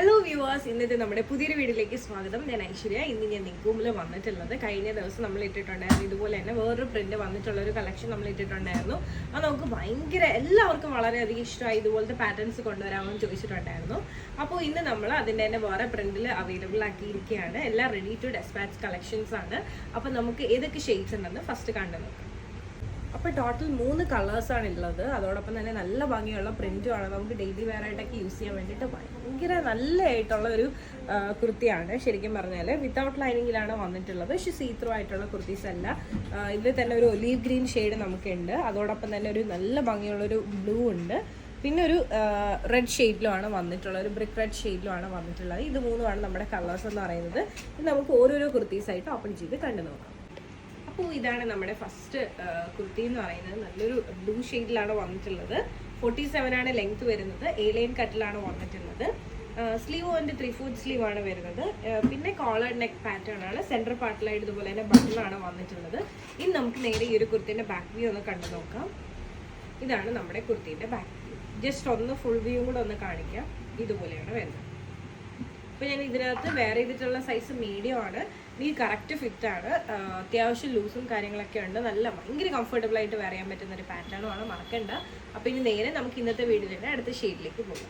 Hello viewers, ഇന്നത്തെ നമ്മുടെ പുതിയൊരു വീഡിയോയിലേക്ക് സ്വാഗതം. ഞാൻ ഐശ്വര്യ. ഇന്ന് ഞാൻ നിങ്കൂമിൽ വന്നിട്ടുള്ളത് കഴിഞ്ഞ ദിവസം നമ്മൾ ഇട്ടിട്ടുണ്ടായിരുന്നു. ഇതുപോലെ തന്നെ വേറൊരു പ്രിന്റ് വന്നിട്ടുള്ള ഒരു കളക്ഷൻ നമ്മൾ ഇട്ടിട്ടുണ്ടായിരുന്നു. അത് നമുക്ക് ഭയങ്കര എല്ലാവർക്കും വളരെയധികം ഇഷ്ടമായി. ഇതുപോലത്തെ പാറ്റേൺസ് കൊണ്ടുവരാമെന്ന് ചോദിച്ചിട്ടുണ്ടായിരുന്നു. അപ്പോൾ ഇന്ന് നമ്മൾ അതിൻ്റെ തന്നെ വേറെ പ്രിന്റിൽ അവൈലബിൾ ആക്കിയിരിക്കുകയാണ്. എല്ലാം റെഡി ടു ഡെസ്പാച്ച് കളക്ഷൻസ് ആണ്. അപ്പോൾ നമുക്ക് ഏതൊക്കെ ഷെയ്ഡ്സ് ഉണ്ടെന്ന് ഫസ്റ്റ് കണ്ടു നോക്കാം. അപ്പോൾ ടോട്ടൽ 3 കളേഴ്സാണ് ഉള്ളത്. അതോടൊപ്പം തന്നെ നല്ല ഭംഗിയുള്ള പ്രിന്റുമാണ്. നമുക്ക് ഡെയിലി വെയർ ആയിട്ടൊക്കെ യൂസ് ചെയ്യാൻ വേണ്ടിയിട്ട് ഭയങ്കര നല്ലതായിട്ടുള്ള ഒരു കുർത്തിയാണ്. ശരിക്കും പറഞ്ഞാൽ വിത്തൗട്ട് ലൈനിങ്ങിലാണ് വന്നിട്ടുള്ളത്. പക്ഷേ സീ ത്രൂ ആയിട്ടുള്ള കുർത്തീസ് അല്ല. ഇതിൽ തന്നെ ഒരു ഒലീവ് ഗ്രീൻ ഷെയ്ഡ് നമുക്കുണ്ട്. അതോടൊപ്പം തന്നെ ഒരു നല്ല ഭംഗിയുള്ളൊരു ബ്ലൂ ഉണ്ട്. പിന്നെ ഒരു റെഡ് ഷെയ്ഡിലുമാണ് വന്നിട്ടുള്ളത്. ഒരു ബ്രിക്ക് റെഡ് ഷെയ്ഡിലുമാണ് വന്നിട്ടുള്ളത്. ഇത് മൂന്നുമാണ് നമ്മുടെ കളേഴ്സ് എന്ന് പറയുന്നത്. ഇത് നമുക്ക് ഓരോരോ കുർത്തീസായിട്ട് ഓപ്പൺ ചെയ്ത് കണ്ടു നോക്കാം. അപ്പോൾ ഇതാണ് നമ്മുടെ ഫസ്റ്റ് കുർത്തി എന്ന് പറയുന്നത്. നല്ലൊരു ബ്ലൂ ഷെയ്ഡിലാണ് വന്നിട്ടുള്ളത്. 47 ആണ് ലെങ്ത് വരുന്നത്. A-ലൈൻ കട്ടിലാണ് വന്നിട്ടുള്ളത്. സ്ലീവ് വന്നിട്ട് 3/4 സ്ലീവ് ആണ് വരുന്നത്. പിന്നെ കോളർ നെക്ക് പാറ്റേൺ ആണ്. സെൻട്രൽ പാർട്ടിലായിട്ട് ഇതുപോലെ തന്നെ ബട്ടണാണ് വന്നിട്ടുള്ളത്. ഇനി നമുക്ക് നേരെ ഈ ഒരു കുർത്തിന്റെ ബാക്ക് വ്യൂ ഒന്ന് കണ്ടു നോക്കാം. ഇതാണ് നമ്മുടെ കുർത്തിന്റെ ബാക്ക് വ്യൂ. ജസ്റ്റ് ഒന്ന് ഫുൾ വ്യൂ കൂടെ ഒന്ന് കാണിക്കാം. ഇതുപോലെയാണ് വരുന്നത്. അപ്പോൾ ഞാൻ ഇതിനകത്ത് വെയർ ചെയ്തിട്ടുള്ള സൈസ് മീഡിയം ആണ്. ഈ കറക്റ്റ് ഫിറ്റ് ആണ്. അത്യാവശ്യം ലൂസും കാര്യങ്ങളൊക്കെ ഉണ്ട്. നല്ല ഭയങ്കര കംഫർട്ടബിൾ ആയിട്ട് വെയർ ചെയ്യാൻ പറ്റുന്ന ഒരു പാറ്റേണുമാണ്. മറക്കണ്ട. അപ്പോൾ ഇനി നേരെ നമുക്ക് ഇന്നത്തെ വീഡിയോയിൽ അടുത്ത ഷെയ്ഡിലേക്ക് പോകാം.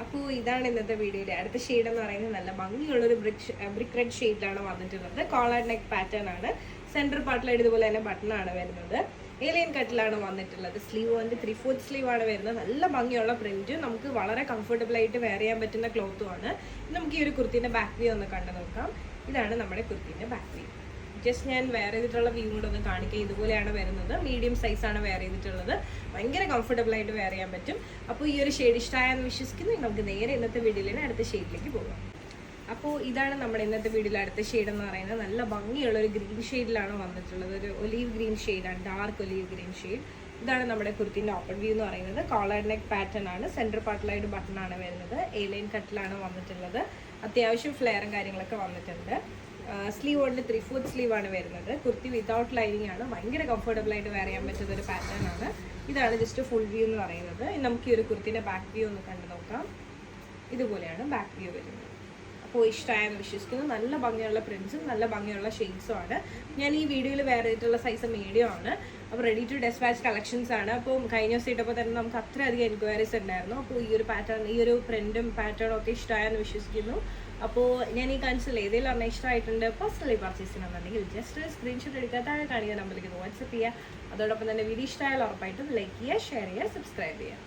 അപ്പോൾ ഇതാണ് ഇന്നത്തെ വീഡിയോയിലെ അടുത്ത ഷെയ്ഡ് എന്ന് പറയുന്നത്. നല്ല ഭംഗിയുള്ളൊരു ബ്രിക്ക് റെഡ് ഷെയ്ഡിലാണ് വന്നിട്ടുള്ളത്. കോളർ നെക്ക് പാറ്റേൺ ആണ്. സെൻട്രൽ പാർട്ടിലായിട്ട് ഇതുപോലെ തന്നെ ബട്ടണാണ് വരുന്നത്. A-ലൈൻ കട്ടിലാണ് വന്നിട്ടുള്ളത്. സ്ലീവ് വന്നിട്ട് 3/4 സ്ലീവ് ആണ് വരുന്നത്. നല്ല ഭംഗിയുള്ള പ്രിന്റ്. നമുക്ക് വളരെ കംഫർട്ടബിൾ ആയിട്ട് വെയർ ചെയ്യാൻ പറ്റുന്ന ക്ലോത്തുമാണ്. നമുക്ക് ഈ ഒരു കുർത്തിന്റെ ബാക്ക് വ്യൂ ഒന്ന് കണ്ടു നോക്കാം. ഇതാണ് നമ്മുടെ കുർത്തിന്റെ ബാക്ക് വ്യൂ. ജസ്റ്റ് ഞാൻ വെയർ ചെയ്തിട്ടുള്ള വ്യൂ കൂടെ ഒന്ന് കാണിക്കുക. ഇതുപോലെയാണ് വരുന്നത്. മീഡിയം സൈസാണ് വെയർ ചെയ്തിട്ടുള്ളത്. ഭയങ്കര കംഫർട്ടബിൾ ആയിട്ട് വെയർ ചെയ്യാൻ പറ്റും. അപ്പോൾ ഈ ഒരു ഷെയ്ഡ് ഇഷ്ടമായെന്ന് വിശ്വസിക്കുന്നു. നമുക്ക് നേരെ ഇന്നത്തെ വീഡിയോയിൽ അടുത്ത ഷെയ്ഡിലേക്ക് പോകാം. അപ്പോൾ ഇതാണ് നമ്മുടെ ഇന്നത്തെ വീഡിയോയിൽ അടുത്ത ഷെയ്ഡ് എന്ന് പറയുന്നത്. നല്ല ഭംഗിയുള്ള ഒരു ഗ്രീൻ ഷെയ്ഡിലാണ് വന്നിട്ടുള്ളത്. ഒരു ഒലീവ് ഗ്രീൻ ഷെയ്ഡാണ്. Dark olive green shade. ഇതാണ് നമ്മുടെ കുർത്തിന്റെ ഓപ്പൺ വ്യൂ എന്ന് പറയുന്നത്. കോളർ നെക്ക് പാറ്റേൺ ആണ്. സെൻട്രൽ പാർട്ടിലായിട്ട് ബട്ടണാണ് വരുന്നത്. A-ലൈൻ കട്ടിലാണ് വന്നിട്ടുള്ളത്. അത്യാവശ്യം ഫ്ലെയറും കാര്യങ്ങളൊക്കെ വന്നിട്ടുണ്ട്. സ്ലീവ് കൊണ്ട് 3/4 സ്ലീവ് ആണ് വരുന്നത്. കുർത്തി വിതൗട്ട് ലൈനിങ് ആണ്. ഭയങ്കര കംഫർട്ടബിൾ ആയിട്ട് വെയർ ചെയ്യാൻ പറ്റുന്ന ഒരു പാറ്റേൺ ആണ്. ഇതാണ് ജസ്റ്റ് ഫുൾ വ്യൂ എന്ന് പറയുന്നത്. നമുക്ക് ഈ ഒരു കുർത്തിന്റെ ബാക്ക് വ്യൂ ഒന്ന് കണ്ടു നോക്കാം. ഇതുപോലെയാണ് ബാക്ക് വ്യൂ വരുന്നത്. അപ്പോൾ ഇഷ്ടമായെന്ന് വിശ്വസിക്കുന്നു. നല്ല ഭംഗിയുള്ള പ്രിന്റ്സും നല്ല ഭംഗിയുള്ള ഷെയ്ഡ്സും ആണ്. ഞാൻ ഈ വീഡിയോയിൽ വെയർ ചെയ്തിട്ടുള്ള സൈസ് മീഡിയം ആണ്. അപ്പോൾ റെഡി ടു ഡെസ്പാച്ച് കളക്ഷൻസ് ആണ്. അപ്പോൾ കഴിഞ്ഞ ദിവസം ഇട്ടപ്പോൾ തന്നെ നമുക്ക് അത്രയധികം എൻക്വയറീസ് ഉണ്ടായിരുന്നു. അപ്പോൾ ഈ ഒരു പാറ്റേൺ, ഈ ഒരു പ്രിന്റും പാറ്റേണും ഒക്കെ ഇഷ്ടമായെന്ന് വിശ്വസിക്കുന്നു. അപ്പോൾ ഞാൻ ഈ കാണിച്ചതിൽ ഏതെങ്കിലും പറഞ്ഞാൽ ഇഷ്ടമായിട്ടുണ്ട് പേഴ്സണലി പർച്ചേസ് ചെയ്യണമെന്നുണ്ടെങ്കിൽ ജസ്റ്റ് സ്ക്രീൻഷോട്ട് എടുക്കുക. താഴെ കാണിക്കുക നമ്പറിലേക്ക് വാട്സപ്പ് ചെയ്യുക. അതോടൊപ്പം തന്നെ വീഡിയോ ഇഷ്ടമായാലും ഉറപ്പായിട്ടും ലൈക്ക് ചെയ്യുക, ഷെയർ ചെയ്യുക, സബ്സ്ക്രൈബ് ചെയ്യുക.